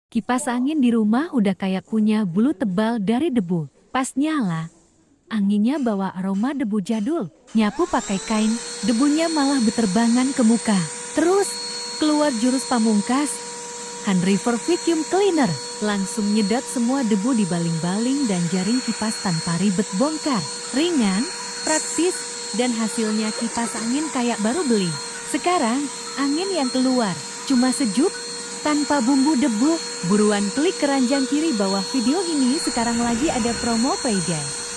Kipas angin di rumah udah kayak punya bulu tebal dari debu. Pas nyala, anginnya bawa aroma debu jadul. Nyapu pakai kain, debunya malah beterbangan ke muka. Terus, keluar jurus pamungkas, Hand River Vacuum Cleaner. Langsung nyedot semua debu di baling-baling dan jaring kipas tanpa ribet bongkar. Ringan, praktis, dan hasilnya kipas angin kayak baru beli. Sekarang, angin yang keluar cuma sejuk, tanpa bumbu debu. Buruan klik keranjang kiri bawah video ini, sekarang lagi ada promo payday.